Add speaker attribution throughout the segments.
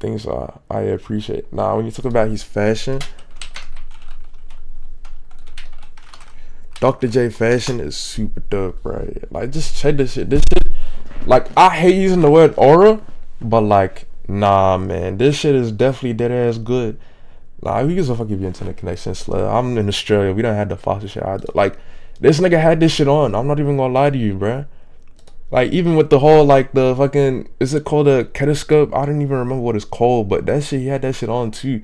Speaker 1: things I appreciate. Nah, when you talk about his fashion, Dr. J fashion is super dope, bro. Like, just check this shit. This shit, like, I hate using the word aura, but like, nah, man, this shit is definitely dead ass good. Nah, who gives a fuck if you're internet connection slow? I'm in Australia. We don't have the fastest shit either. Like, this nigga had this shit on. I'm not even gonna lie to you, bro. Like, even with the whole, like, the fucking, is it called a ketoscope? I don't even remember what it's called, but that shit, he had that shit on too.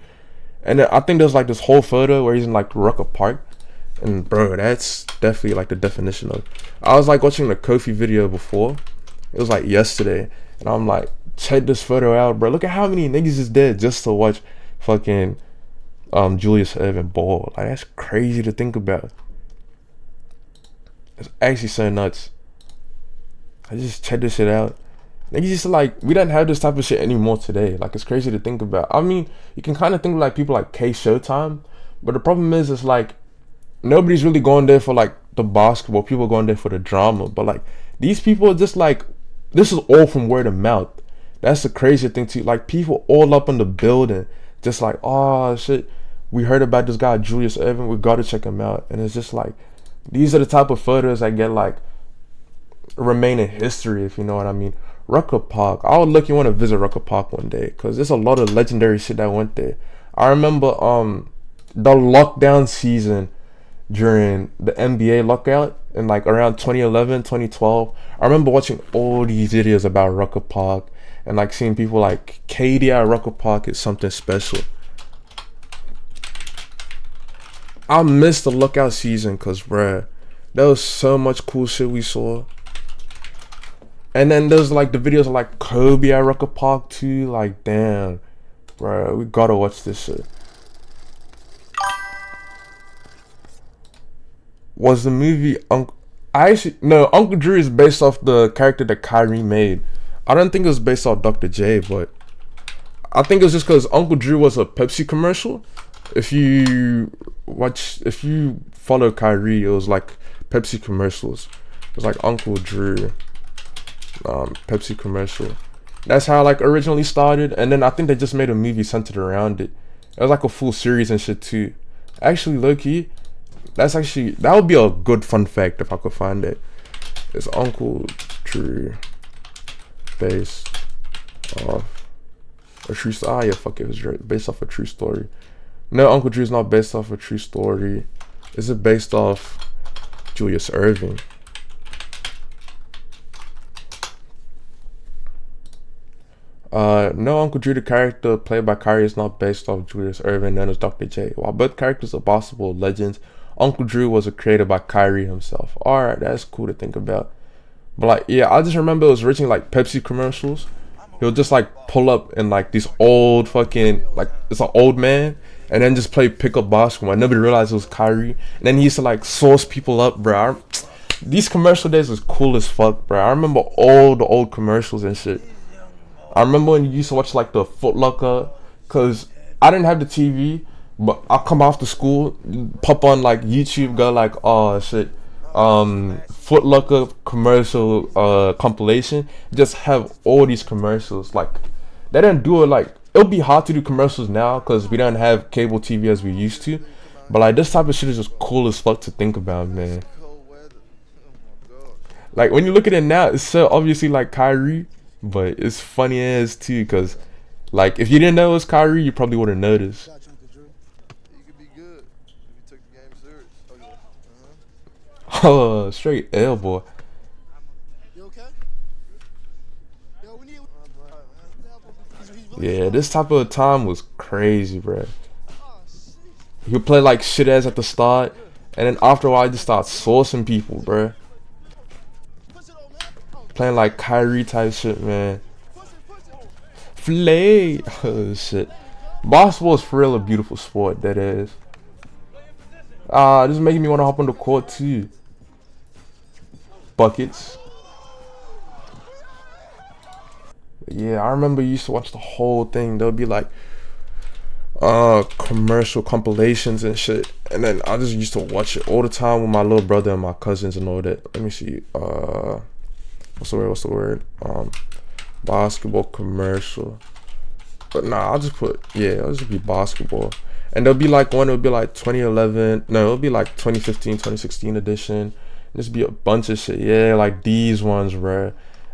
Speaker 1: And then I think there's like this whole photo where he's in like Rucker Park. And bro, that's definitely like the definition of. I was like watching the Kofi video before. It was like yesterday. And I'm like, check this photo out, bro. Look at how many niggas is dead just to watch fucking Julius Erving ball. Like, that's crazy to think about. It's actually so nuts. I just check this shit out. Niggas used to like, we don't have this type of shit anymore today. Like, it's crazy to think about. I mean, you can kind of think of like people like K Showtime, but the problem is, it's like nobody's really going there for like the basketball. People are going there for the drama. But like, these people are just like, this is all from word of mouth. That's the crazy thing too. Like, people all up in the building, just like, oh shit, we heard about this guy Julius Erving, we gotta check him out. And it's just like, these are the type of photos that get like remain in history, if you know what I mean. Rucker Park, I would lucky want to visit Rucker Park one day, because there's a lot of legendary shit that went there. I remember the lockdown season during the NBA lockout in like around 2011, 2012. I remember watching all these videos about Rucker Park, and like seeing people like KD at Rucker Park is something special. I missed the lockout season because, bruh, there was so much cool shit we saw. And then there's like the videos of like Kobe at Rucker Park too. Like, damn, bro, we gotta watch this shit. Was the movie Uncle? Uncle Drew is based off the character that Kyrie made. I don't think it was based off Dr. J, but I think it was just because Uncle Drew was a Pepsi commercial. If you follow Kyrie, it was like Pepsi commercials. It was like Uncle Drew. Pepsi commercial. That's how like originally started, and then I think they just made a movie centered around it. It was like a full series and shit too. Actually, low-key, that would be a good fun fact if I could find it. It's Uncle Drew based off a true story. Yeah, fuck it, was based off a true story. No, Uncle Drew's not based off a true story. Is it based off Julius Erving? No, Uncle Drew, the character played by Kyrie, is not based off Julius Erving, known as Dr. J. While both characters are basketball legends, Uncle Drew was created by Kyrie himself. Alright, that's cool to think about. But like, yeah, I just remember it was originally like Pepsi commercials. He'll just like pull up in like these old fucking, like, it's an old man, and then just play pickup basketball. Nobody realized it was Kyrie. And then he used to like source people up, bro. These commercial days was cool as fuck, bro. I remember all the old commercials and shit. I remember when you used to watch like the Foot Locker, cause I didn't have the TV, but I'll come after school, pop on like YouTube, go like, oh shit, Foot Locker commercial compilation, just have all these commercials. Like, they didn't do it, like, it'll be hard to do commercials now cause we don't have cable TV as we used to, but like this type of shit is just cool as fuck to think about, man. Like, when you look at it now, it's so obviously like Kyrie, but it's funny as too, cause like if you didn't know it was Kyrie, you probably wouldn't notice. Oh, straight L, boy. Yeah, this type of time was crazy, bro. He'll play like shit ass at the start, and then after a while, he just starts sourcing people, bro. Playing like Kyrie type shit, man. Flay. Oh shit. Basketball is for real a beautiful sport, that is. This is making me want to hop on the court too. Buckets. Yeah, I remember you used to watch the whole thing. There'll be like commercial compilations and shit, and then I just used to watch it all the time with my little brother and my cousins and all that. Let me see. What's the word? Basketball commercial. But nah, I'll just put, yeah, it'll just be basketball. And there'll be like one, it'll be like 2011, no, it'll be like 2015, 2016 edition. Just be a bunch of shit. Yeah, like these ones, bro.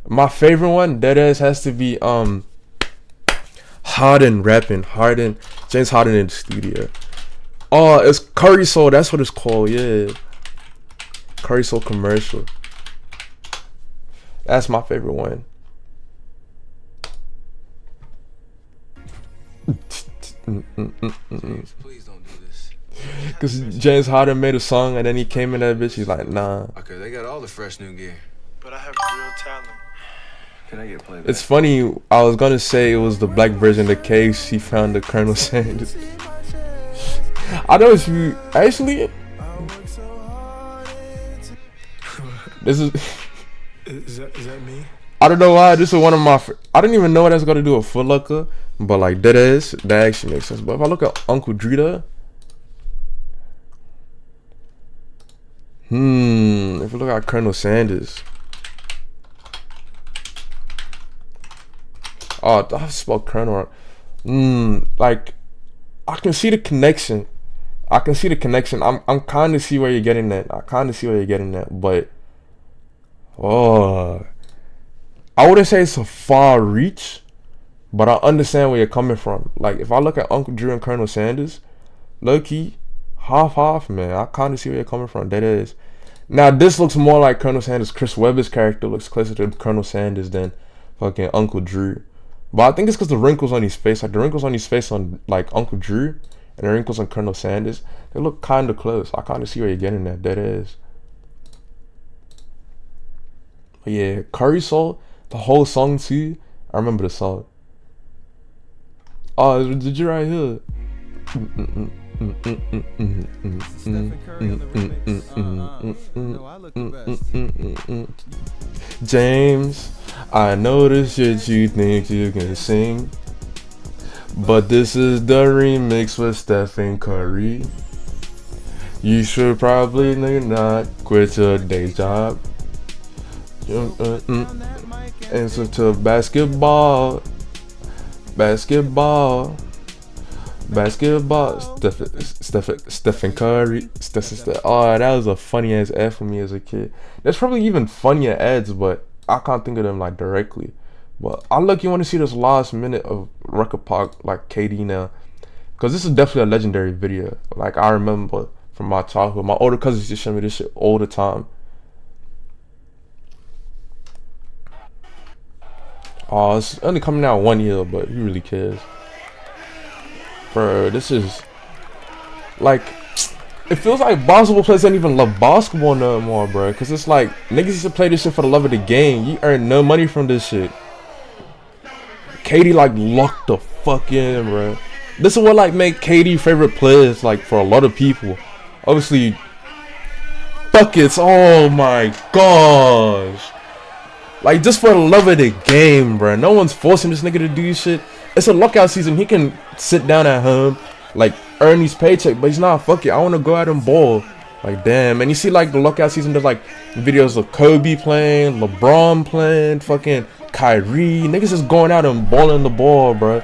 Speaker 1: My favorite one, deadass, has to be Harden rapping. James Harden in the studio. Oh, it's Curry Soul, that's what it's called, yeah. Curry Soul commercial. That's my favorite one.
Speaker 2: Please don't do this.
Speaker 1: Cause James Harden made a song and then he came in that bitch. He's like, nah.
Speaker 2: Okay, they got all the fresh new gear.
Speaker 3: But I have real talent.
Speaker 2: Can I get playback?
Speaker 1: It's funny. I was gonna say it was the black version of the case. He found the Colonel Sanders. I know if you actually. This is.
Speaker 3: Is that me?
Speaker 1: I don't know why. This is one of my. I didn't even know what that's gonna do with Foot Locker, but like that actually makes sense. But if I look at Uncle Drita, if you look at Colonel Sanders, oh, I spelled Colonel. Like I can see the connection. I'm kind of see where you're getting at. But oh. I wouldn't say it's a far reach, but I understand where you're coming from. Like, if I look at Uncle Drew and Colonel Sanders, low-key, half, man. I kind of see where you're coming from. That is. Now, this looks more like Colonel Sanders. Chris Webber's character looks closer to Colonel Sanders than fucking Uncle Drew. But I think it's because the wrinkles on his face, like the wrinkles on his face on, like, Uncle Drew and the wrinkles on Colonel Sanders, they look kind of close. I kind of see where you're getting at. That is. But yeah, Curry Soul. The whole song too. I remember the song. Oh, did you right here? James, I know the shit you think you can sing, but this is the remix with Stephen Curry. You should probably not quit your day job. Answer to basketball. Stephen Curry. Oh, that was a funny ass ad for me as a kid. There's probably even funnier ads, but I can't think of them like directly. But I lucky want to see this last minute of Record Park, like KD now, because this is definitely a legendary video. Like I remember from my childhood, my older cousins just show me this shit all the time. Oh, it's only coming out 1 year, but who really cares? Bro, this is like, it feels like basketball players don't even love basketball no more, bro. Cause it's like niggas used to play this shit for the love of the game. You earn no money from this shit. KD like locked the fuck in, bro. This is what like make KD favorite players like for a lot of people. Obviously, buckets. Oh my gosh. Like, just for the love of the game, bro. No one's forcing this nigga to do shit. It's a lockout season. He can sit down at home, like, earn his paycheck. But he's not, fuck it. I want to go out and ball. Like, damn. And you see, like, the lockout season, there's, like, videos of Kobe playing, LeBron playing, fucking Kyrie. Niggas just going out and balling the ball, bro.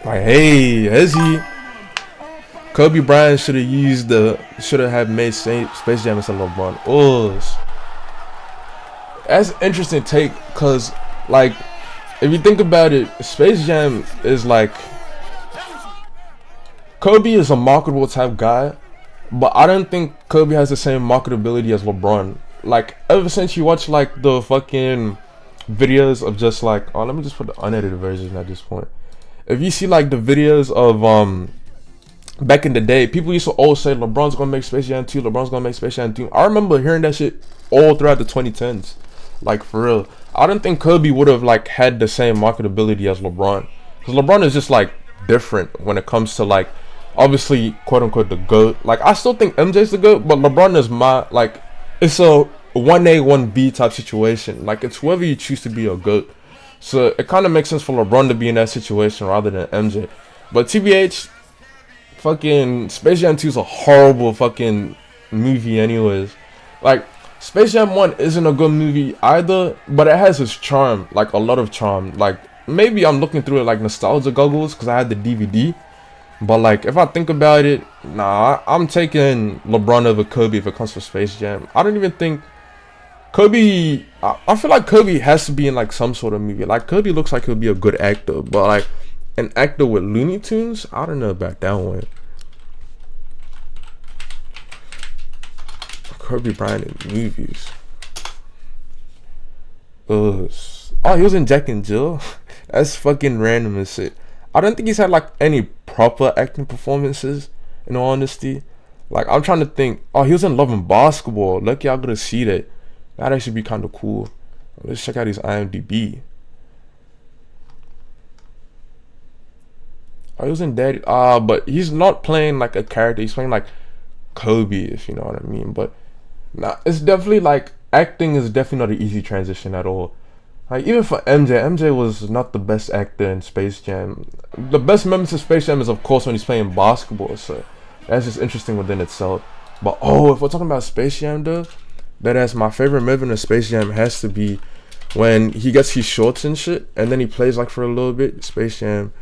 Speaker 1: Like, hey, is he? Kobe Bryant should have made Space Jam instead of LeBron. Oh, that's an interesting take, cause like if you think about it, Space Jam is like, Kobe is a marketable type guy, but I don't think Kobe has the same marketability as LeBron. Like ever since you watch like the fucking videos of just like, oh, let me just put the unedited version at this point. If you see like the videos of back in the day, people used to always say LeBron's gonna make Space Jam 2, LeBron's gonna make Space Jam 2. I remember hearing that shit all throughout the 2010s. Like, for real. I don't think Kobe would have, like, had the same marketability as LeBron. Because LeBron is just, like, different when it comes to, like, obviously, quote-unquote, the GOAT. Like, I still think MJ's the GOAT, but LeBron is my, like, it's a 1A, 1B type situation. Like, it's whoever you choose to be a GOAT. So, it kind of makes sense for LeBron to be in that situation rather than MJ. But TBH, fucking, Space Jam 2 is a horrible fucking movie anyways. Like, Space Jam 1 isn't a good movie either, but it has its charm, like a lot of charm. Like maybe I'm looking through it like nostalgia goggles because I had the DVD. But like, if I think about it, nah, I'm taking LeBron over Kobe if it comes to Space Jam. I don't even think Kobe. I feel like Kobe has to be in like some sort of movie. Like Kobe looks like he'll be a good actor, but like an actor with Looney Tunes, I don't know about that one. Kobe Bryant in movies. Oh, he was in Jack and Jill. That's fucking random as shit. I don't think he's had like any proper acting performances, in all honesty. Like, I'm trying to think. Oh, he was in Love and Basketball. Lucky I got to see that. That'd actually be kind of cool. Let's check out his IMDb. Oh, he was in Daddy. But he's not playing like a character. He's playing like Kobe, if you know what I mean. But nah, it's definitely like acting is definitely not an easy transition at all. Like, even for MJ was not the best actor in Space Jam. The best moments of Space Jam is, of course, when he's playing basketball. So that's just interesting within itself. But oh, if we're talking about Space Jam though, that's my favorite moment of Space Jam has to be when he gets his shorts and shit, and then he plays like for a little bit. Space Jam,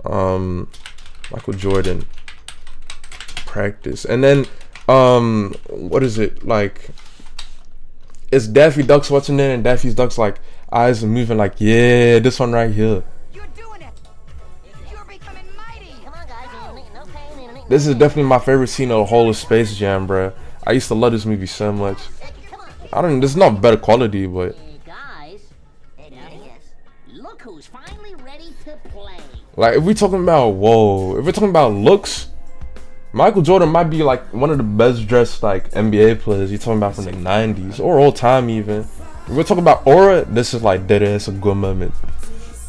Speaker 1: Michael Jordan, practice, and then what is it like? It's Daffy Duck's watching it, and Daffy Duck's like eyes are moving like, yeah, this one right here.
Speaker 4: You're doing it. You're becoming mighty. Come on, guys. No pain.
Speaker 1: This is definitely my favorite scene of the whole of Space Jam, bruh. I used to love this movie so much. I don't. This is not better quality, but
Speaker 4: Hey guys, look who's finally ready to play.
Speaker 1: like, if we're talking about looks, Michael Jordan might be like one of the best dressed like NBA players. You're talking about from the 90s or all time even. If we're talking about aura, this is like dead ass a good moment.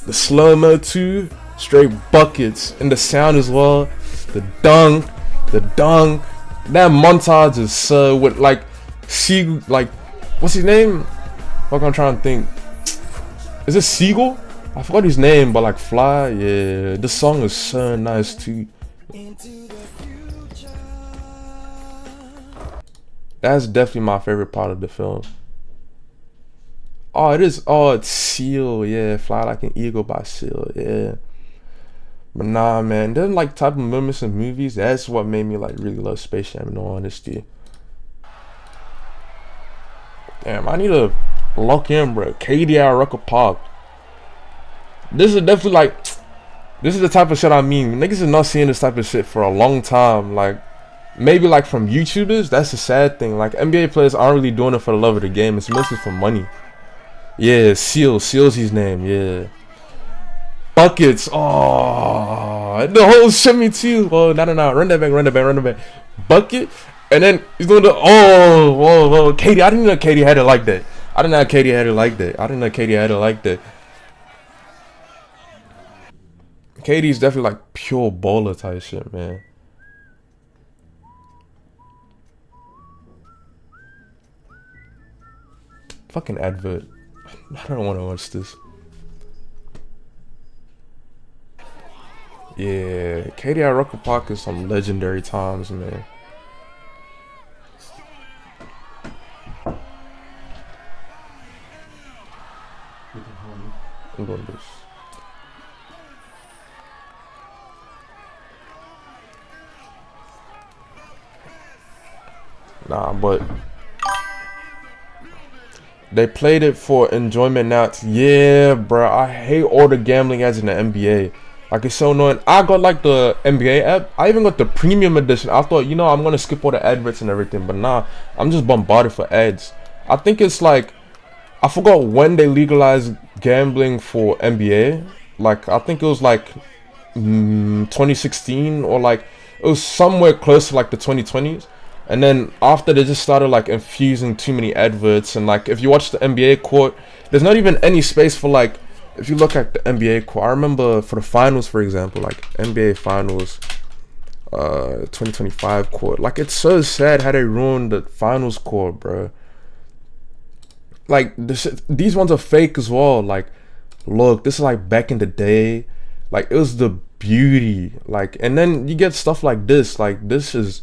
Speaker 1: The slow-mo too, straight buckets, and the sound as well. The dunk. That montage is so with like what's his name? Fuck, I'm trying to think. Is it Siegel? I forgot his name, but like Fly, yeah. This song is so nice too. That's definitely my favorite part of the film. Oh, it is. Oh, it's Seal. Yeah, Fly Like an Eagle by Seal. Yeah. But nah, man. Them like type of moments in movies, that's what made me like really love Space Jam, in all honesty. Damn, I need to lock in, bro. KD at Rucker Park. This is definitely like, this is the type of shit I mean. Niggas is not seeing this type of shit for a long time. Like, maybe like from YouTubers, that's the sad thing. Like, NBA players aren't really doing it for the love of the game. It's mostly for money. Yeah, Seal's his name, yeah. Buckets, oh, the whole shimmy too. Oh, no, run that back. Bucket, and then he's doing the, oh, whoa, Katie, I didn't know Katie had it like that. Katie's definitely like pure baller type shit, man. Fucking advert. I don't want to watch this. Yeah, Katie at Rucker Park is some legendary times, man. I'm doing this. Nah, but they played it for enjoyment now. Yeah, bro. I hate all the gambling ads in the NBA. Like, it's so annoying. I got like the NBA app. I even got the premium edition. I thought, you know, I'm gonna skip all the adverts and everything, but nah, I'm just bombarded for ads. I think it's like, I forgot when they legalized gambling for NBA. Like, I think it was like 2016, or like it was somewhere close to like the 2020s. And then after, they just started like infusing too many adverts, and like if you watch the NBA court, there's not even any space for like, if you look at the NBA court, I remember for the finals, for example, like NBA finals 2025 court, like it's so sad how they ruined the finals court, bro. Like these ones are fake as well. Like, look, this is like back in the day, like it was the beauty, like, and then you get stuff like this. Like, this is,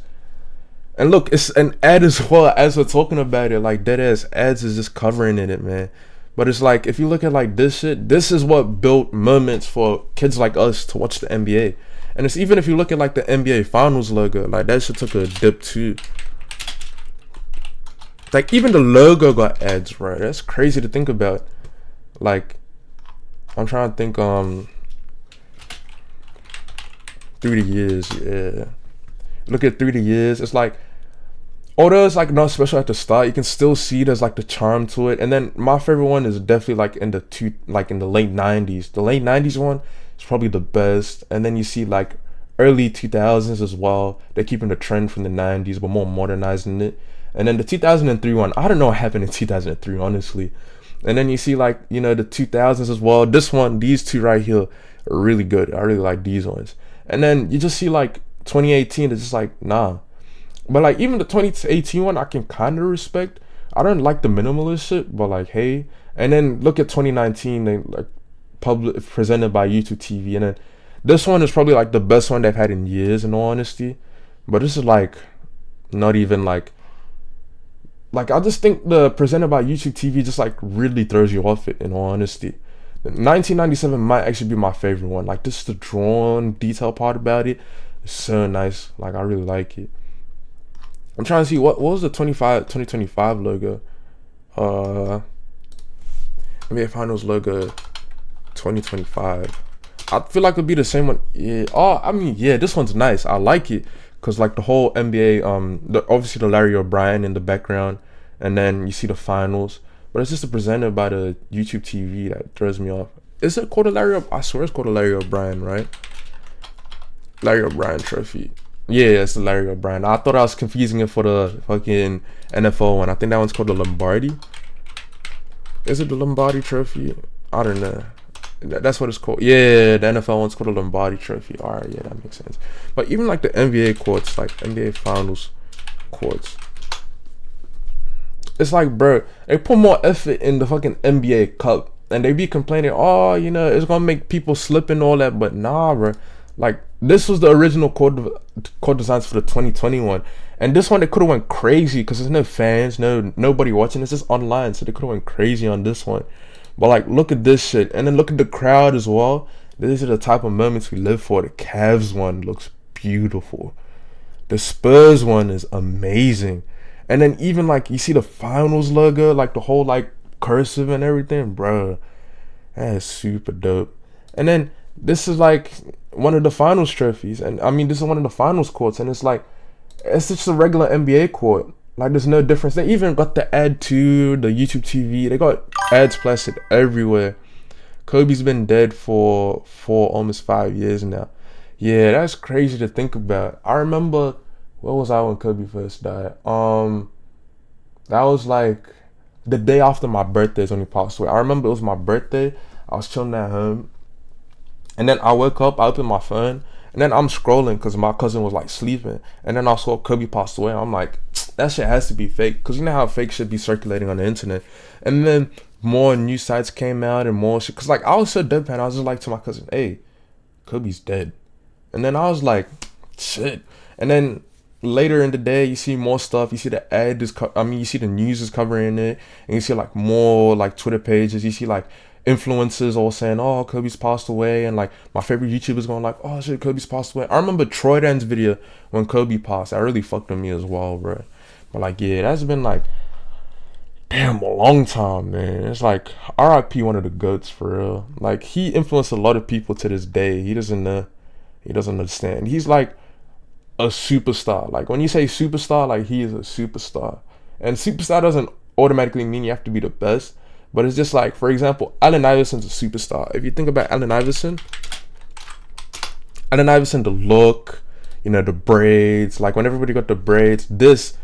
Speaker 1: and look, it's an ad as well as we're talking about it. Like, dead ass ads is just covering in it, man. But it's like, if you look at like this shit, this is what built moments for kids like us to watch the NBA. And it's even if you look at like the NBA Finals logo, like that shit took a dip too. Like even the logo got ads, right? That's crazy to think about. Like, I'm trying to think, through the years, yeah. Look at through the years, it's like, although it's like not special at the start, you can still see there's like the charm to it. And then my favorite one is definitely like in the late 90s. The late 90s one is probably the best. And then you see like early 2000s as well. They're keeping the trend from the 90s but more modernizing it. And then the 2003 one, I don't know what happened in 2003 honestly. And then you see like, you know, the 2000s as well. This one, these two right here are really good. I really like these ones. And then you just see like 2018, it's just like, nah. But like even the 2018 one, I can kind of respect. I don't like the minimalist shit, but like, hey. And then look at 2019, they like presented by YouTube TV. And then this one is probably like the best one they've had in years, in all honesty. But this is like not even like I just think the presented by YouTube TV just like really throws you off it, in all honesty. 1997 might actually be my favorite one. Like this is the drawn detail part about it. It's so nice. Like I really like it. I'm trying to see what was the 2025 logo. NBA Finals logo 2025. I feel like it'll be the same one. Yeah. Oh, I mean, yeah, this one's nice. I like it. Cause like the whole NBA, obviously the Larry O'Brien in the background, and then you see the finals. But it's just presented by the YouTube TV that throws me off. Is it called a Larry? I swear it's called a Larry O'Brien, right? Larry O'Brien trophy. Yeah, it's the Larry O'Brien. I thought I was confusing it for the fucking NFL one. I think that one's called the Lombardi. Is it the Lombardi trophy? I don't know. That's what it's called. Yeah, the NFL one's called a Lombardi trophy. Alright, yeah, that makes sense. But even like the NBA courts, like NBA Finals courts, it's like, bro, they put more effort in the fucking NBA Cup, and they be complaining, oh, you know, it's gonna make people slip and all that. But nah, bro. Like this was the original court designs for the 2021, and this one they could have went crazy because there's no fans, nobody watching. It's just online, so they could have went crazy on this one. But like, look at this shit, and then look at the crowd as well. These are the type of moments we live for. The Cavs one looks beautiful. The Spurs one is amazing. And then even like you see the finals logo, like the whole like cursive and everything, bro. That is super dope. And then this is like one of the finals trophies, and I mean this is one of the finals courts, and it's like it's just a regular NBA court. Like there's no difference. They even got the ad to the YouTube TV. They got ads plastered everywhere. Kobe's been dead for almost 5 years now. Yeah, that's crazy to think about. I remember, where was I when Kobe first died? That was like the day after my birthday is when he passed away. I remember it was my birthday. I was chilling at home, and then I woke up, I opened my phone, and then I'm scrolling because my cousin was like sleeping, and then I saw Kobe passed away. I'm like, that shit has to be fake, because you know how fake shit be circulating on the internet. And then more news sites came out and more shit, because like I was so deadpan. I was just like to my cousin, hey, Kobe's dead. And then I was like, shit. And then later in the day, you see more stuff. You see the ad is you see the news is covering it, and you see like more like Twitter pages. You see like influencers all saying, oh, Kobe's passed away, and like my favorite YouTubers going like, oh shit, Kobe's passed away. I remember Troy Dan's video when Kobe passed. That really fucked with me as well, bro. But like, yeah, that's been like, damn, a long time, man. It's like RIP, one of the GOATs for real. Like he influenced a lot of people to this day. He doesn't understand. He's like a superstar. Like when you say superstar, like he is a superstar. And superstar doesn't automatically mean you have to be the best, but it's just like, for example, Allen Iverson's a superstar. If you think about Allen Iverson, the look, you know, the braids, like when everybody got the braids, this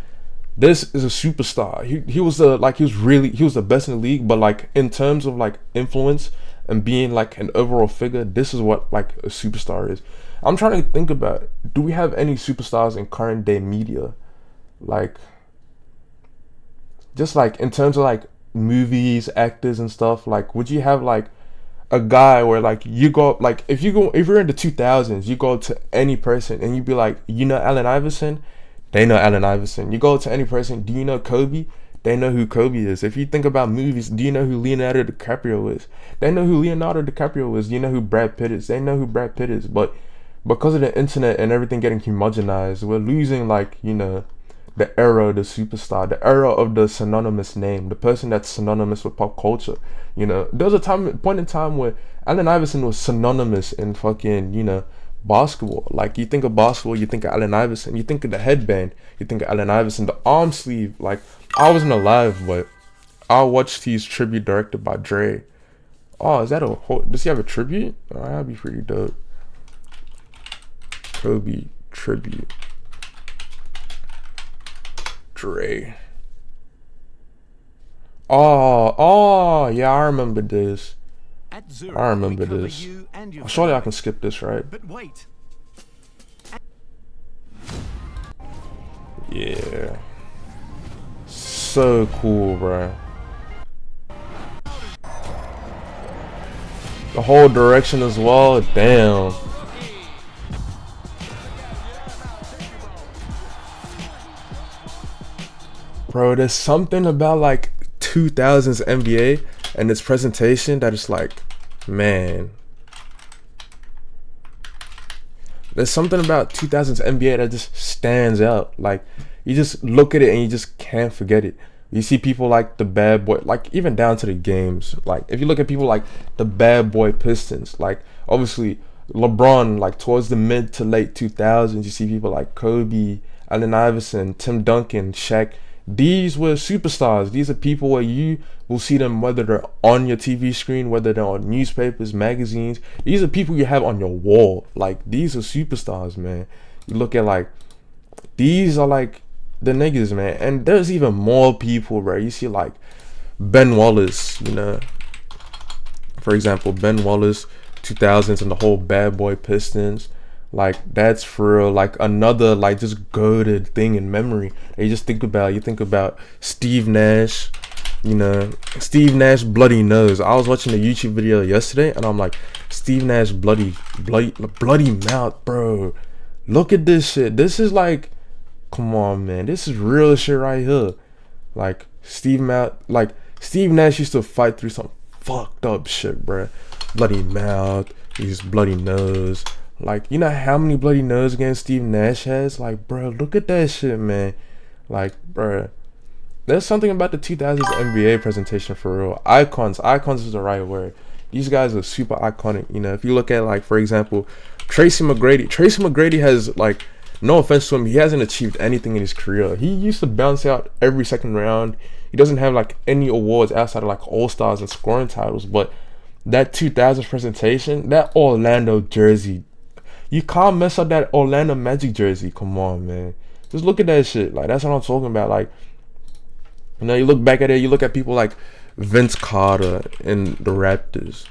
Speaker 1: is a superstar. He was the best in the league, but like in terms of like influence and being like an overall figure, this is what like a superstar is. I'm trying to think about it. Do we have any superstars in current day media? Like just like in terms of like movies, actors and stuff, like would you have like a guy where like you go, like if you're in the 2000s, you go to any person and you be like, you know Allen Iverson? They know Allen Iverson. You go to any person, do you know Kobe? They they know who Kobe is. If you think about movies, do you know who Leonardo DiCaprio is? They know who Leonardo DiCaprio is. Do you know who Brad Pitt is? They know who Brad Pitt is. But because of the internet and everything getting homogenized, we're losing, like, you know, the era of the superstar, the era of the synonymous name, the person that's synonymous with pop culture. You know, there was a point in time where Allen Iverson was synonymous in fucking, you know, basketball. Like, you think of basketball, you think of Allen Iverson. You think of the headband, you think of Allen Iverson. The arm sleeve, like, I wasn't alive, but I watched his tribute directed by Dre. Oh, is that a whole, does he have a tribute? Oh, that'd be pretty dope. Kobe tribute. Dre. Oh, yeah, I remember this. I remember this. Surely I can skip this, right?
Speaker 5: But wait.
Speaker 1: Yeah. So cool, bro. The whole direction as well. Damn. Bro, there's something about like 2000s NBA and its presentation that is like, man. There's something about 2000s NBA that just stands out. Like, you just look at it and you just can't forget it. You see people like the Bad Boy, like even down to the games. Like, if you look at people like the Bad Boy Pistons, like obviously LeBron, like towards the mid to late 2000s, you see people like Kobe, Allen Iverson, Tim Duncan, Shaq. These were superstars. These are people where you will see them, whether they're on your TV screen, whether they're on newspapers, magazines. These are people you have on your wall. Like, these are superstars, man. You look at, like, these are like the niggas, man. And there's even more people, bro. You see, like, Ben Wallace, you know. For example, Ben Wallace, 2000s, and the whole Bad Boy Pistons. Like, that's for real, like another like just goated thing in memory. And you just think about, Steve Nash, you know, Steve Nash bloody nose. I was watching a YouTube video yesterday and I'm like, Steve Nash bloody mouth, bro. Look at this shit. This is like, come on, man, this is real shit right here. Like, Steve Nash used to fight through some fucked up shit, bro. Bloody mouth, his bloody nose. Like, you know how many bloody nose against Steve Nash has? Like, bro, look at that shit, man. Like, bro, there's something about the 2000s NBA presentation for real. Icons is the right word. These guys are super iconic. You know, if you look at, like, for example, Tracy McGrady has, like, no offense to him, he hasn't achieved anything in his career. He used to bounce out every second round. He doesn't have, like, any awards outside of, like, All-Stars and scoring titles. But that 2000s presentation, that Orlando jersey, you can't mess up that Orlando Magic jersey. Come on, man. Just look at that shit. Like, that's what I'm talking about. Like, you know, you look back at it, you look at people like Vince Carter in the Raptors.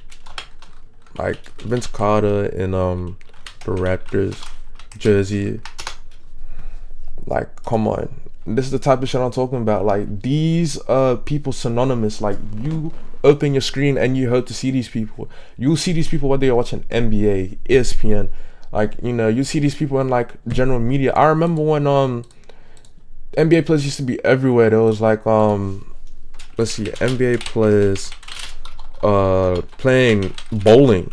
Speaker 1: Like, Vince Carter in the Raptors jersey. Like, come on. This is the type of shit I'm talking about. Like, these people synonymous. Like, you open your screen and you hope to see these people. You'll see these people whether you're watching NBA, ESPN. Like, you know, you see these people in, like, general media. I remember when NBA players used to be everywhere. There was like let's see, NBA players playing bowling.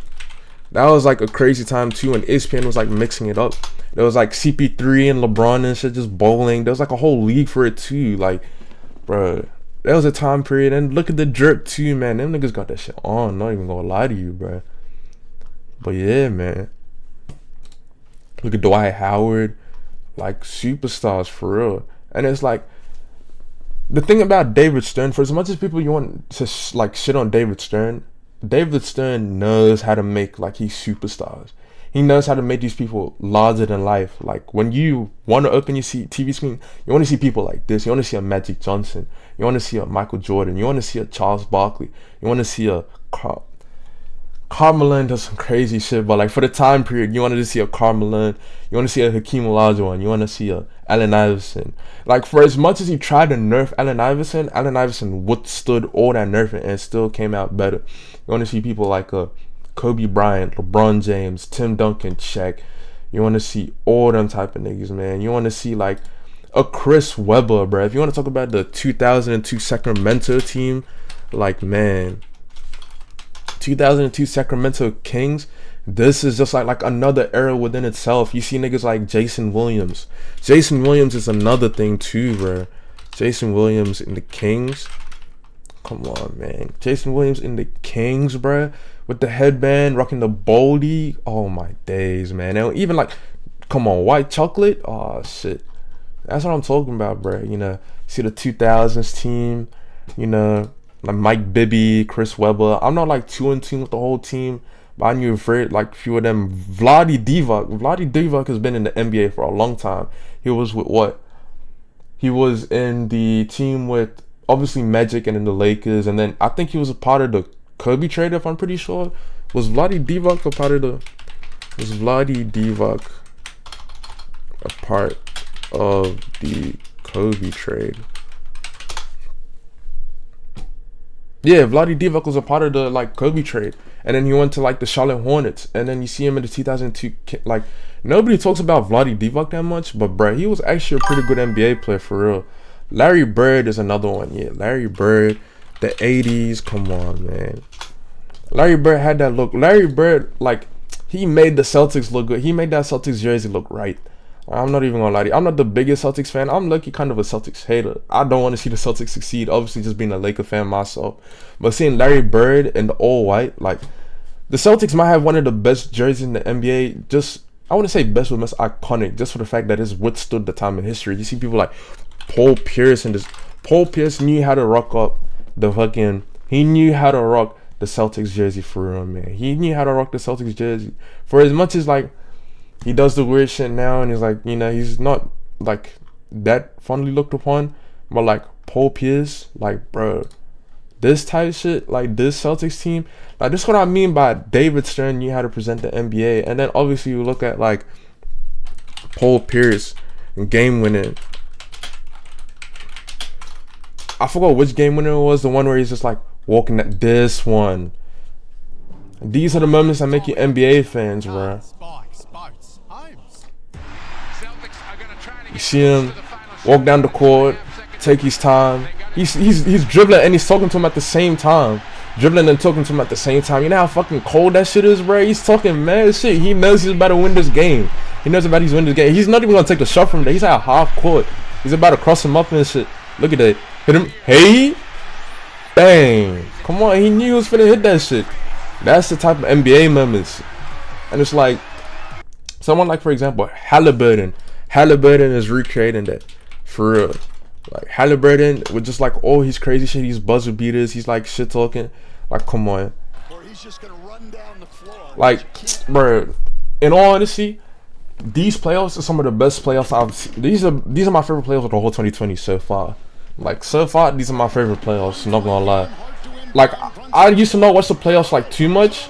Speaker 1: That was like a crazy time too, and ESPN was like mixing it up. There was like CP3 and LeBron and shit just bowling. There was like a whole league for it too. Like, bro, that was a time period. And look at the drip too, man. Them niggas got that shit on. Not even gonna lie to you, bro. But yeah, man. Look at Dwight Howard, like superstars for real. And it's like, the thing about David Stern, for as much as people you want to like shit on David Stern knows how to make like these superstars. He knows how to make these people larger than life. Like, when you want to open your TV screen, you want to see people like this. You want to see a Magic Johnson. You want to see a Michael Jordan. You want to see a Charles Barkley. You want to see a Carmelo does some crazy shit, but like for the time period, you wanted to see a Carmelo, you want to see a Hakeem Olajuwon, you want to see a Allen Iverson. Like, for as much as he tried to nerf Allen Iverson withstood all that nerfing and still came out better. You want to see people like Kobe Bryant, LeBron James, Tim Duncan, Shaq. You want to see all them type of niggas, man. You want to see like a Chris Webber, bro. If you want to talk about the 2002 Sacramento team, like, man, 2002 Sacramento Kings, this is just like another era within itself. You see niggas like Jason Williams. Jason Williams is another thing too, bro. Jason Williams in the Kings. Come on, man. Jason Williams in the Kings, bro. With the headband, rocking the boldy. Oh my days, man. And even like, come on, white chocolate. Oh shit. That's what I'm talking about, bro. You know, see the 2000s team. You know, like Mike Bibby, Chris Webber. I'm not like too in tune with the whole team, but I knew like a few of them. Vlade Divac. Vlade Divac has been in the NBA for a long time. He was with what? He was in the team with obviously Magic and in the Lakers, and then I think he was a part of the Kobe trade, if I'm pretty sure. Was Vlade Divac a part of the? Was Vlade Divac a part of the Kobe trade? Yeah, Vlade Divac was a part of the like Kobe trade, and then he went to like the Charlotte Hornets, and then you see him in the 2002. Like, nobody talks about Vlade Divac that much, but bro, he was actually a pretty good NBA player for real. Larry Bird is another one. Yeah, Larry Bird, the 80s. Come on, man. Larry Bird had that look. Larry Bird, like, he made the Celtics look good. He made that Celtics jersey look right. I'm not even gonna lie to you. I'm not the biggest Celtics fan. I'm lucky kind of a Celtics hater. I don't want to see the Celtics succeed. Obviously, just being a Laker fan myself. But seeing Larry Bird in the all white, like, the Celtics might have one of the best jerseys in the NBA. Just, I wouldn't say best, but most iconic. Just for the fact that it's withstood the time in history. You see people like Paul Pierce and this. Paul Pierce knew how to rock up the fucking. He knew how to rock the Celtics jersey for real, man. He knew how to rock the Celtics jersey. For as much as like he does the weird shit now, and he's like, you know, he's not like that fondly looked upon, but like Paul Pierce, like, bro, this type of shit, like this Celtics team, like this is what I mean by David Stern knew how to present the NBA. And then obviously you look at like Paul Pierce game winning. I forgot which game winner it was, the one where he's just like walking at this one. These are the moments that make you NBA fans, bro. You see him walk down the court, take his time. He's dribbling and he's talking to him at the same time. Dribbling and talking to him at the same time. You know how fucking cold that shit is, bro? He's talking mad shit. He knows he's about to win this game. He knows about he's winning this game. He's not even gonna take the shot from there. He's at half court. He's about to cross him up and shit. Look at that. Hit him. Hey. Bang. Come on. He knew he was finna hit that shit. That's the type of NBA moments. And it's like someone like, for example, Halliburton. Halliburton is recreating that. For real. Like Halliburton with just like all his crazy shit, he's buzzer beaters, he's like shit talking. Like, come on. Like, bro, in all honesty, these playoffs are some of the best playoffs I've seen. These are my favorite playoffs of the whole 2020 so far. Like, so far, these are my favorite playoffs, not gonna lie. Like, I used to not watch the playoffs like too much.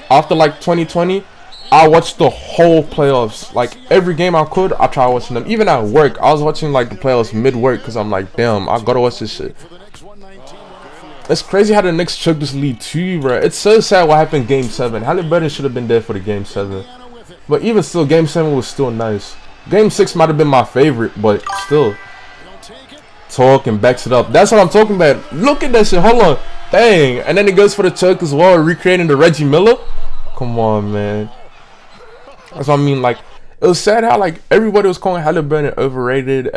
Speaker 1: After like 2020, I watched the whole playoffs. Like, every game I could, I tried watching them. Even at work, I was watching like the playoffs mid-work because I'm like, damn, I gotta watch this shit. It's crazy how the Knicks took this lead too, bro. It's so sad what happened in Game 7. Halliburton should have been there for the Game 7. But even still, Game 7 was still nice. Game 6 might have been my favorite, but still. Talk and backs it up. That's what I'm talking about. Look at that shit. Hold on. Dang. And then it goes for the choke as well, recreating the Reggie Miller. Come on, man. That's what I mean. Like, it was sad how like everybody was calling Halliburton overrated.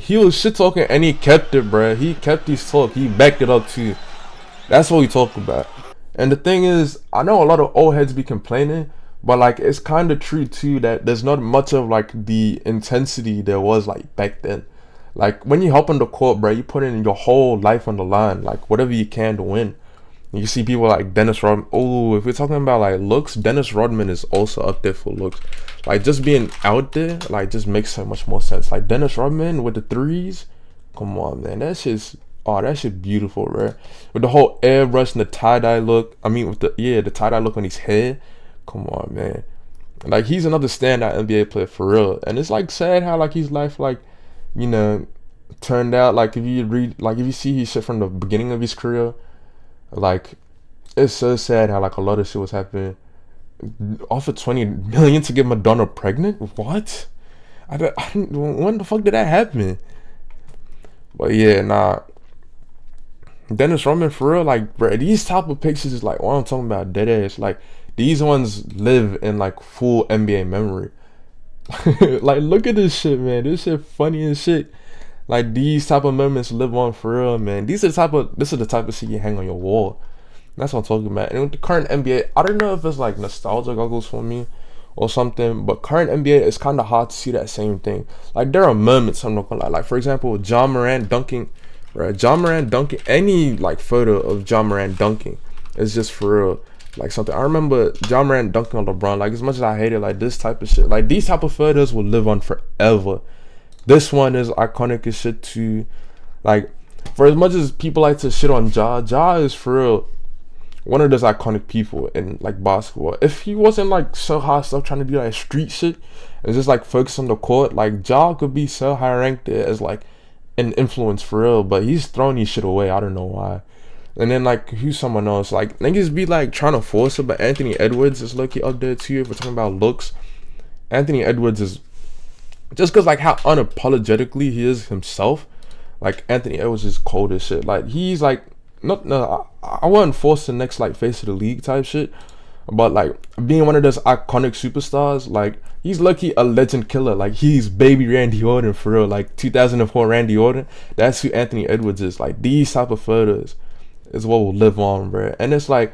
Speaker 1: He was shit talking and he kept it, bro. He kept his talk. He backed it up too. That's what we talk about. And the thing is, I know a lot of old heads be complaining, but like it's kind of true too that there's not much of like the intensity there was like back then. Like when you hop on the court, bro, you put in your whole life on the line, like whatever you can to win. You see people like Dennis Rodman. Oh, if we're talking about like looks, Dennis Rodman is also up there for looks. Like just being out there, like just makes so much more sense. Like Dennis Rodman with the threes, come on, man, that shit's beautiful, bro. With the whole airbrush and the tie-dye look. I mean, with the tie-dye look on his head. Come on, man. Like he's another standout NBA player for real. And it's like sad how like his life like, you know, turned out. Like if you see his shit from the beginning of his career. Like, it's so sad how like a lot of shit was happening. Offered $20 million to get Madonna pregnant? What? I didn't, when the fuck did that happen? But yeah, nah. Dennis Rodman for real, like, bro, these type of pictures is like what I'm talking about, dead ass. Like, these ones live in like full NBA memory. Like, look at this shit, man. This shit funny as shit. Like, these type of moments live on for real, man. This is the type of shit you hang on your wall. That's what I'm talking about. And with the current NBA, I don't know if it's like nostalgia goggles for me or something, but current NBA, it's kind of hard to see that same thing. Like, there are moments, I'm not gonna lie. Like, for example, John Moran dunking, right? John Moran dunking, any like photo of John Moran dunking is just for real. Like, something. I remember John Moran dunking on LeBron. Like, as much as I hate it, like, this type of shit, like, these type of photos will live on forever. This one is iconic as shit too. Like, for as much as people like to shit on Ja is for real one of those iconic people in like basketball. If he wasn't like so high stuff trying to do like street shit and just like focus on the court, like Ja could be so high ranked as like an influence for real, but he's throwing his shit away. I don't know why. And then like who's someone else? Like niggas be like trying to force it, but Anthony Edwards is lucky up there too. If we're talking about looks, Anthony Edwards is just cause like how unapologetically he is himself. Like Anthony Edwards is cold as shit. Like he's like I wasn't forced to next like face of the league type shit, but like being one of those iconic superstars, like he's lucky a legend killer. Like he's baby Randy Orton for real. Like 2004 Randy Orton. That's who Anthony Edwards is. Like these type of photos is what will live on, bro. And it's like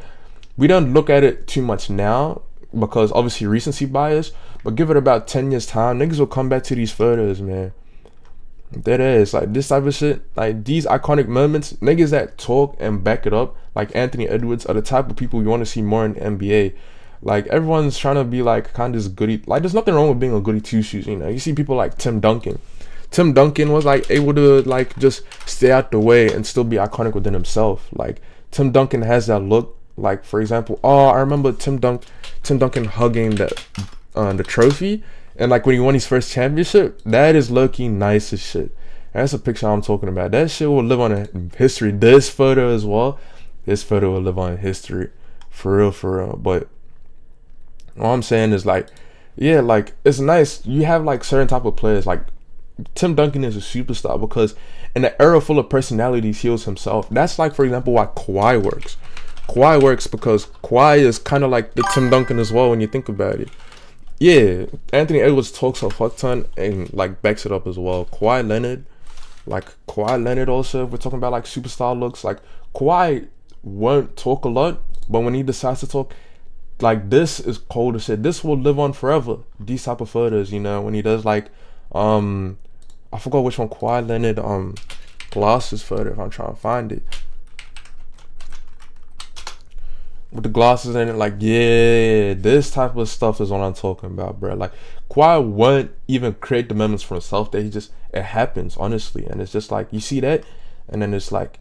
Speaker 1: we don't look at it too much now because obviously recency bias. But give it about 10 years time, niggas will come back to these photos, man. That is like this type of shit, like these iconic moments, niggas that talk and back it up, like Anthony Edwards, are the type of people you want to see more in the NBA. Like everyone's trying to be like kind of this goody. Like there's nothing wrong with being a goody two shoes, you know. You see people like Tim Duncan. Tim Duncan was like able to like just stay out the way and still be iconic within himself. Like Tim Duncan has that look. Like for example, I remember Tim Duncan hugging the trophy. And like when he won his first championship, that is low-key nice as shit. That's a picture I'm talking about. That shit will live on in history. This photo as well. This photo will live on in history. For real, for real. But all I'm saying is like, yeah, like it's nice. You have like certain type of players. Like Tim Duncan is a superstar because in an era full of personalities, he was himself. That's like, for example, why Kawhi works. Kawhi works because Kawhi is kind of like the Tim Duncan as well when you think about it. Yeah, Anthony Edwards talks a fuck ton and like backs it up as well. Kawhi Leonard also, if we're talking about like superstar looks, like Kawhi won't talk a lot, but when he decides to talk, like this is cold as shit. This will live on forever. These type of photos, you know, when he does like I forgot which one, Kawhi Leonard glasses photo if I'm trying to find it. With the glasses in it, like, yeah, this type of stuff is what I'm talking about, bro. Like, Kawhi won't even create the moments for himself. That it happens, honestly. And it's just like, you see that, and then it's like,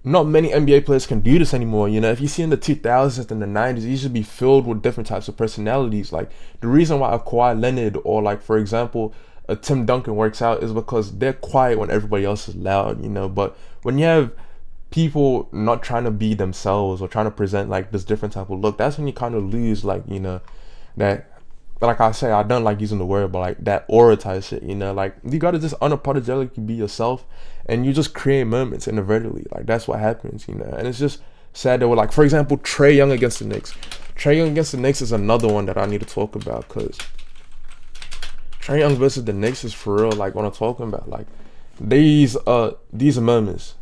Speaker 1: not many NBA players can do this anymore, you know. If you see in the 2000s and the 90s, it used to be filled with different types of personalities. Like, the reason why a Kawhi Leonard or, like, for example, a Tim Duncan works out is because they're quiet when everybody else is loud, you know. But when you have people not trying to be themselves or trying to present like this different type of look, that's when you kind of lose, like, you know, that, like I say, I don't like using the word, but like that aura type shit, you know. Like you gotta just unapologetically be yourself and you just create moments inadvertently. Like that's what happens, you know. And it's just sad that we're like, for example, Trae Young against the Knicks. Trae Young against the Knicks is another one that I need to talk about, because Trae Young versus the Knicks is for real, like what I'm talking about. Like these are moments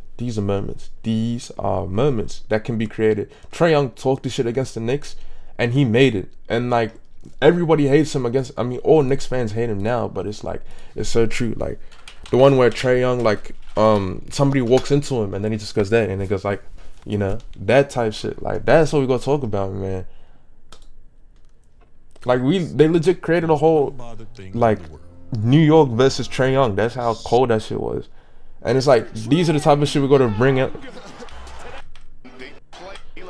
Speaker 1: that can be created. Trae Young talked this shit against the Knicks and he made it, and like everybody hates him against, I mean all Knicks fans hate him now, but it's like, it's so true. Like the one where Trae Young, like somebody walks into him and then he just goes that, and it goes like, you know, that type shit. Like that's what we gonna talk about, man. Like they legit created a whole like New York versus Trae Young. That's how cold that shit was. And it's like, these are the type of shit we're gonna bring up.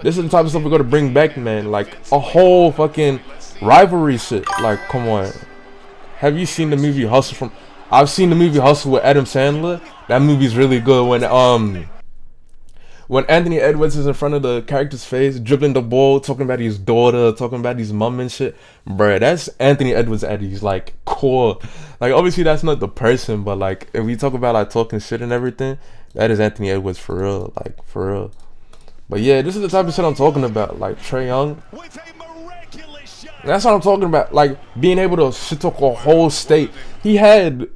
Speaker 1: This is the type of stuff we're gonna bring back, man. Like a whole fucking rivalry shit. Like, come on. Have you seen the movie Hustle I've seen the movie Hustle with Adam Sandler. That movie's really good. When Anthony Edwards is in front of the character's face, dribbling the ball, talking about his daughter, talking about his mom and shit. Bruh, that's Anthony Edwards at his like core. Like obviously that's not the person, but like if we talk about like talking shit and everything, that is Anthony Edwards for real, like for real. But yeah, this is the type of shit I'm talking about, like Trae Young. That's what I'm talking about, like being able to shit talk a whole state. He had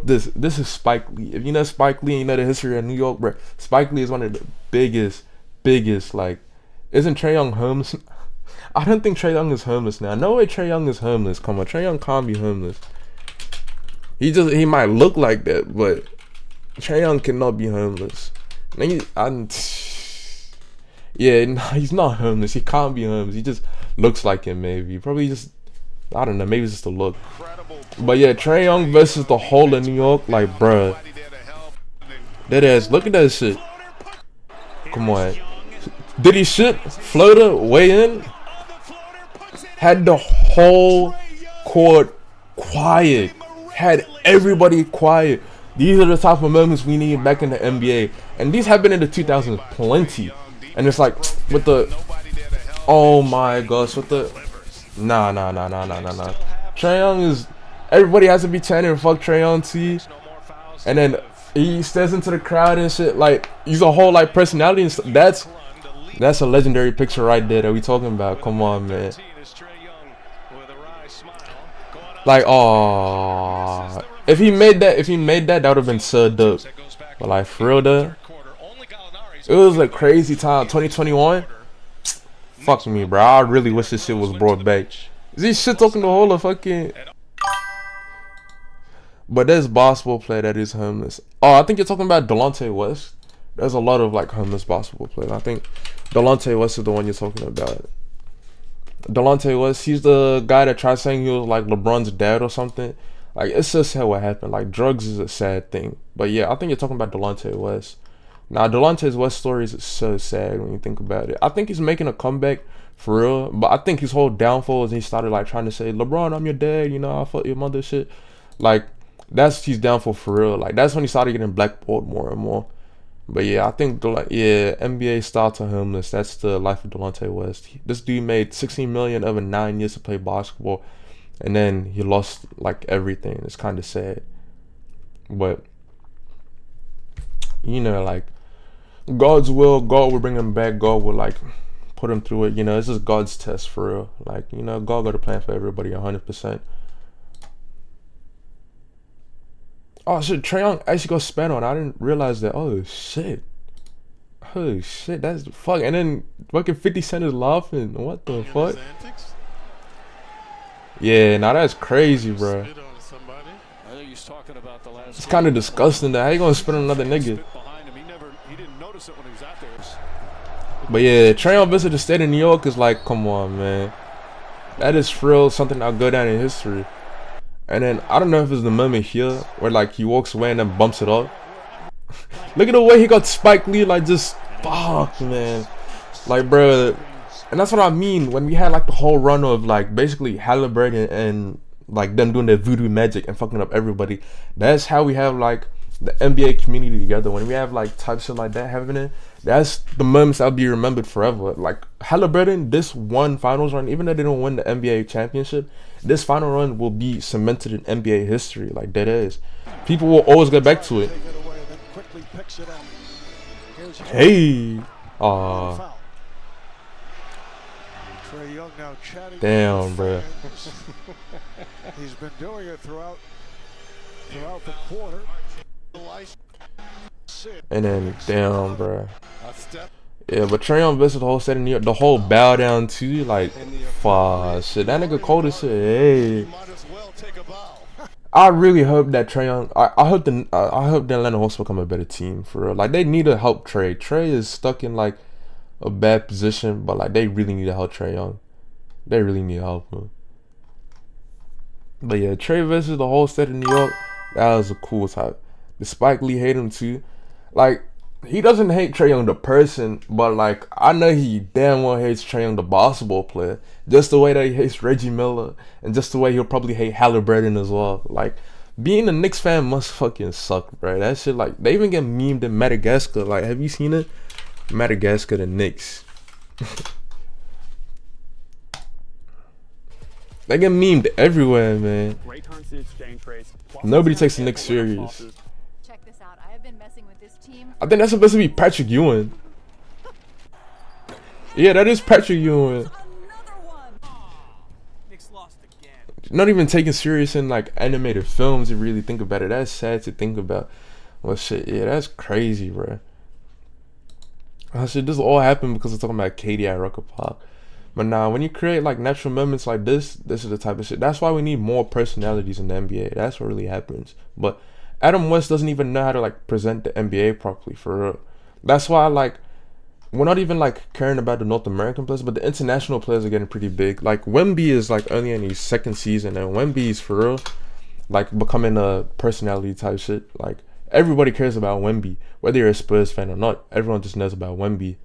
Speaker 1: this is Spike Lee. If you know Spike Lee and you know the history of New York, bro, Spike Lee is one of the biggest like, isn't Trae Young homeless? I don't think Trae Young is homeless now. No way Trae Young is homeless. Come on, Trae Young can't be homeless. He might look like that, but Trae Young cannot be homeless. Yeah, no, he's not homeless. He can't be homeless. He just looks like him, maybe. Probably just, I don't know, maybe it's just a look. But yeah, Trae Young versus the whole of New York, like, bruh. That ass, look at that shit. Come on. Did he shit? Floater, weigh in? Had the whole court quiet. Had everybody quiet. These are the type of moments we need back in the NBA. And these happened in the 2000s plenty. And it's like, with the, oh my gosh, with the, nah. Trae Young is, everybody has to be chanting fuck Trae Young T. And then he stares into the crowd and shit, like, he's a whole, like, personality and stuff. That's a legendary picture right there that we talking about. Come on, man. Like, oh, if he made that, that would have been so dope. But like, for real though, it was a crazy time. 2021. Fuck me, bro. I really wish this shit was brought back. Is this shit talking the whole of fucking? But there's basketball player that is homeless. Oh, I think you're talking about Delonte West. There's a lot of like homeless basketball players. I think Delonte West is the one you're talking about. Delonte West, he's the guy that tried saying he was like LeBron's dad or something. Like, it's just how what happened. Like, drugs is a sad thing. But yeah, I think you're talking about Delonte West. Now, Delonte West stories is so sad when you think about it. I think he's making a comeback for real. But I think his whole downfall is he started like trying to say, LeBron, I'm your dad. You know, I fuck your mother shit. Like, that's his downfall for real. Like, that's when he started getting blackballed more and more. But yeah, I think NBA star to homeless. That's the life of Delonte West. This dude made $16 million over 9 years to play basketball, and then he lost like everything. It's kind of sad. But you know, like God's will, God will bring him back. God will like put him through it. You know, it's just God's test for real. Like, you know, God got a plan for everybody 100%. Oh shit, Trae Young actually got spat on. I didn't realize that. Oh shit. Oh shit, that's the fuck. And then fucking 50 Cent is laughing. What the fuck? Yeah, now that's crazy, bro. It's kind of disgusting that. How you gonna spit on another nigga? But yeah, Trae Young visit the state of New York is like, come on, man. That is for real something that'll go down in history. And then, I don't know if it's the moment here where, like, he walks away and then bumps it up. Look at the way he got Spike Lee, like, just, fuck, man. Like, bro. And that's what I mean when we had, like, the whole run of, like, basically Halliburton and, like, them doing their voodoo magic and fucking up everybody. That's how we have, like, the NBA community together. When we have, like, type shit like that happening, that's the moments that'll be remembered forever. Like, Halliburton, this one finals run, even though they don't win the NBA championship, this final run will be cemented in NBA history. Like, that is. People will always get back to it. Hey. Damn, bro.
Speaker 5: He's been doing it throughout the quarter.
Speaker 1: And then, damn, bro. Yeah, but Trae Young versus the whole state of New York, the whole bow down too, like, fuck, shit, that nigga cold as shit. Hey, I really hope that Trae Young, I hope the Atlanta Hawks become a better team for real. Like, they need to help Trae. Trae is stuck in like a bad position, but like they really need to help Trae Young. They really need help him. But yeah, Trae versus the whole state of New York, that was a cool type. The Spike Lee hate him too. Like, he doesn't hate Trae Young the person, but like I know he damn well hates Trae Young the basketball player. Just the way that he hates Reggie Miller, and just the way he'll probably hate Halliburton as well. Like, being a Knicks fan must fucking suck, bro. That shit, like, they even get memed in Madagascar. Like, have you seen it? Madagascar, the Knicks. They get memed everywhere, man.
Speaker 6: Great currency exchange rates.
Speaker 1: Nobody takes the Knicks serious.
Speaker 7: Check this out. I have been messing with this team.
Speaker 1: I think that's supposed to be Patrick Ewing. Yeah, that is Patrick Ewing. Not even taken serious in like animated films. If you really think about it, that's sad to think about. Well, shit, yeah, that's crazy, bro. Shit, this all happened because we're talking about KD at Rucker Park. But nah, when you create like natural moments like this is the type of shit. That's why we need more personalities in the NBA. That's what really happens. But Adam West doesn't even know how to like present the NBA properly, for real. That's why like we're not even like caring about the North American players, but the international players are getting pretty big. Like Wemby is like only in his second season, and Wemby is for real like becoming a personality type shit. Like everybody cares about Wemby, whether you're a Spurs fan or not. Everyone just knows about Wemby.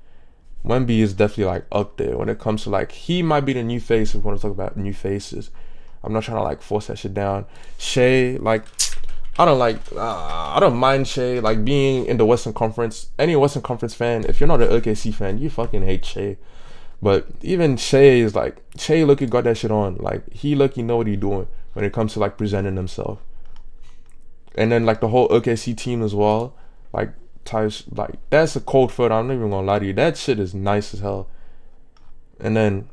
Speaker 1: Wemby is definitely like up there when it comes to like, he might be the new face if we want to talk about new faces. I'm not trying to like force that shit down. Shea, like I don't mind Shea like being in the Western Conference. Any Western Conference fan, if you're not an OKC fan, you fucking hate Shea. But even Shea is like, Shea lucky got that shit on. Like he lucky know what he doing when it comes to like presenting himself. And then like the whole OKC team as well, like ties, like that's a cold photo. I'm not even gonna lie to you, that shit is nice as hell. And then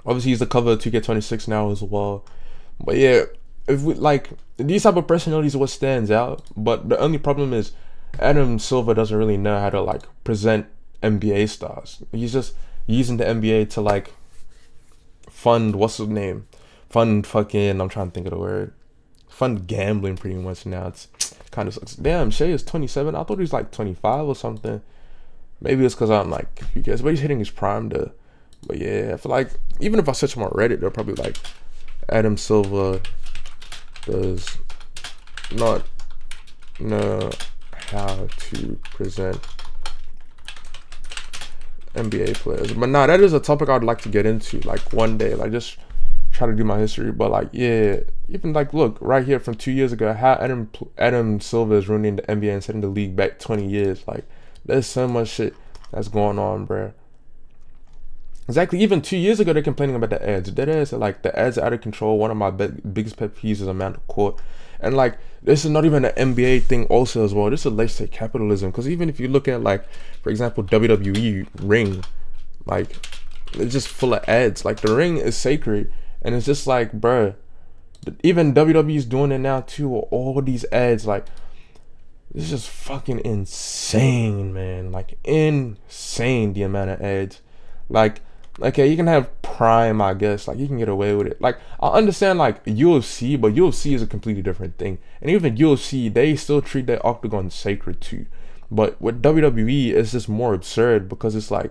Speaker 1: obviously he's the cover of 2K26 now as well. But yeah, if we like these type of personalities are what stands out. But the only problem is Adam Silver doesn't really know how to like present NBA stars. He's just using the NBA to like fund, what's his name, fund fucking, I'm trying to think of the word, fund gambling pretty much now. It's kind of sucks. Damn, Shea is 27. I thought he was like 25 or something. Maybe it's because I'm like, you guys, but he's hitting his prime though. But yeah, I feel like even if I search him on Reddit, they're probably like, Adam Silver does not know how to present NBA players. But nah, that is a topic I'd like to get into like one day, like just try to do my history. But like, yeah, even like look right here from 2 years ago, how Adam Silver is ruining the NBA and setting the league back 20 years. Like there's so much shit that's going on, bruh. Exactly. Even 2 years ago, they're complaining about the ads. That is like the ads are out of control. One of my biggest pet peeves is amount of court. And like this is not even an NBA thing also as well. This relates to capitalism, because even if you look at like, for example, WWE ring, like it's just full of ads. Like the ring is sacred, and it's just like, bruh, even WWE is doing it now too. All these ads, like this is just fucking insane, man. Like insane the amount of ads. Like, okay, you can have Prime, I guess. Like, you can get away with it. Like, I understand, like, UFC, but UFC is a completely different thing. And even UFC, they still treat their octagon sacred, too. But with WWE, it's just more absurd because it's like,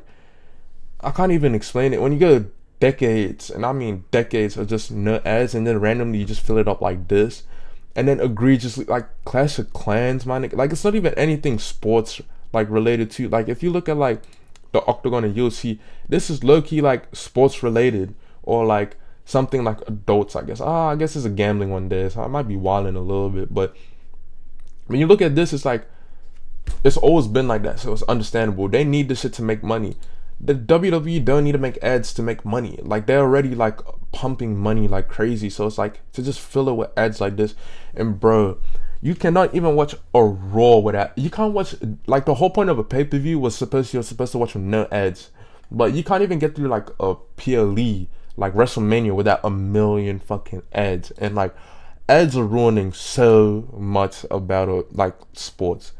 Speaker 1: I can't even explain it. When you go decades, and I mean decades of just no ads, and then randomly you just fill it up like this, and then egregiously, like, Clash of Clans, my nigga. Like, it's not even anything sports, like, related to. Like, if you look at, like, the octagon and UFC, this is low-key like sports related, or like something like adults, I guess. I guess it's a gambling one day, so I might be wilding a little bit. But when you look at this, it's like it's always been like that, so it's understandable. They need this shit to make money. The WWE don't need to make ads to make money. Like they're already like pumping money like crazy, so it's like to just fill it with ads like this. And bro, you cannot even watch a Raw without. You can't watch, like the whole point of a pay-per-view was you're supposed to watch with no ads, but you can't even get through like a PLE like WrestleMania without a million fucking ads. And like ads are ruining so much about like sports.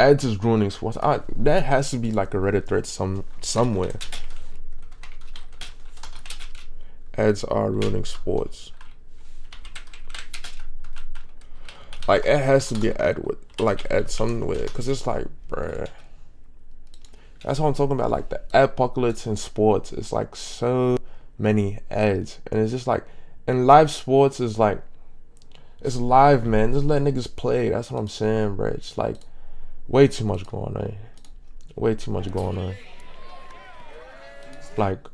Speaker 1: Ads is ruining sports. That has to be like a Reddit thread somewhere. Ads are ruining sports. Like it has to be an ad with like ad somewhere, cause it's like, bruh. That's what I'm talking about. Like the apocalypse in sports, it's like so many ads, and it's just like, and live sports is like, it's live, man. Just let niggas play. That's what I'm saying, bruh. It's like way too much going on. Way too much going on. Like,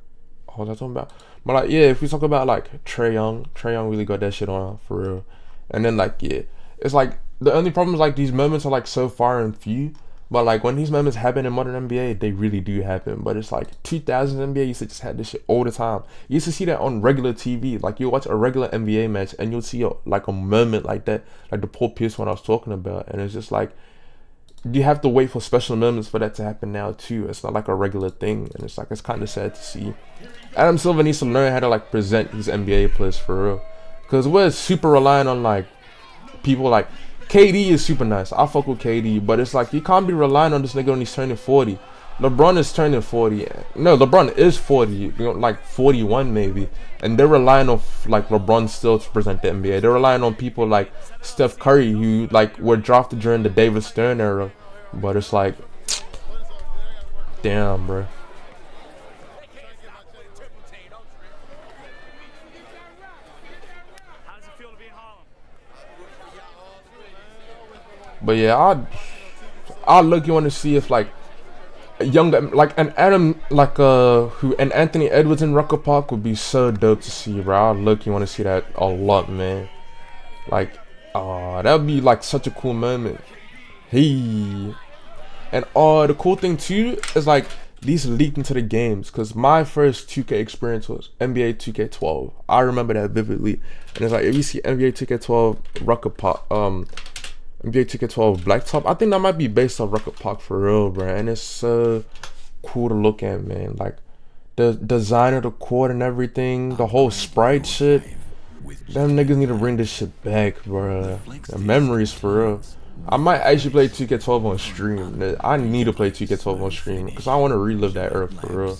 Speaker 1: what was I talking about? But like, yeah, if we talk about like Trae Young really got that shit on for real. And then like, yeah. It's like the only problem is like these moments are like so far and few. But like when these moments happen in modern NBA, they really do happen. But it's like 2000s NBA used to just have this shit all the time. You used to see that on regular TV. Like you watch a regular NBA match and you'll see like a moment like that, like the Paul Pierce one I was talking about, and it's just like you have to wait for special moments for that to happen now too. It's not like a regular thing, and it's like it's kind of sad to see. Adam Silver needs to learn how to like present his NBA players for real, because we're super reliant on like people like KD is super nice. I fuck with KD, but it's like you can't be relying on this nigga when he's turning 40. LeBron is turning 40. No, LeBron is 40. You know, like 41 maybe, and they're relying on like LeBron still to present the NBA. They're relying on people like Steph Curry, who like were drafted during the David Stern era. But it's like, damn, bro. But yeah, I look. You want to see if like a younger, like an Adam, like who and Anthony Edwards in Rucker Park would be so dope to see, bro. I look. You want to see that a lot, man. Like, that would be like such a cool moment. Hey, and the cool thing too is like these leaked into the games, because my first 2K experience was NBA 2K12. I remember that vividly, and it's like if you see NBA 2K12 Rucker Park, NBA 2K12 Blacktop, I think that might be based on Rucker Park for real, bro. And it's so cool to look at, man. Like the design of the court and everything, the whole sprite shit. Them niggas need to bring this shit back, bro. The memories for real. I might actually play 2K12 on stream. I need to play 2K12 on stream because I want to relive that era for real.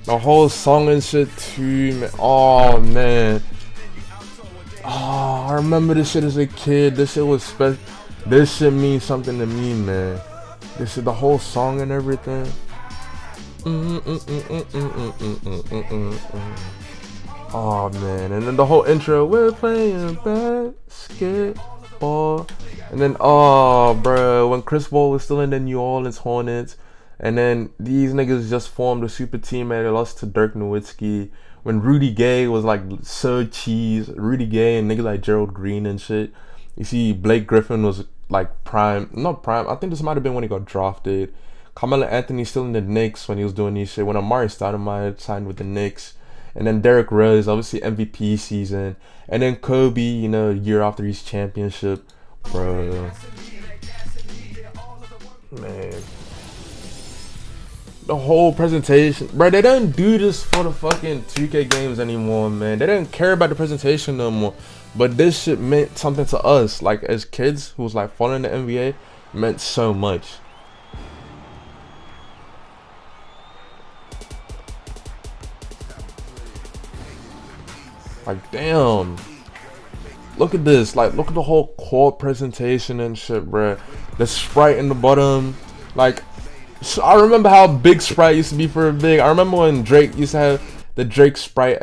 Speaker 1: The whole song and shit too, man. Oh man. Oh, I remember this shit as a kid. This shit was special. This shit means something to me, man. This is the whole song and everything. Oh man, and then the whole intro. We're playing basketball, and then bro, when Chris Paul was still in the New Orleans Hornets, and then these niggas just formed a super team and they lost to Dirk Nowitzki. When Rudy Gay was like so cheese, Rudy Gay and niggas like Gerald Green and shit. You see Blake Griffin was like prime, not prime. I think this might have been when he got drafted. Carmelo Anthony still in the Knicks when he was doing these shit. When Amari Stoudemire signed with the Knicks. And then Derrick Rose, obviously MVP season. And then Kobe, you know, year after his championship. Bro. Man. The whole presentation. Bro, they don't do this for the fucking 2K games anymore, man. They don't care about the presentation no more. But this shit meant something to us. Like, as kids who was like following the NBA, meant so much. Like, damn. Look at this. Like, look at the whole court presentation and shit, bruh. The sprite in the bottom. Like, I remember how big sprite used to be for a big. I remember when Drake used to have the Drake sprite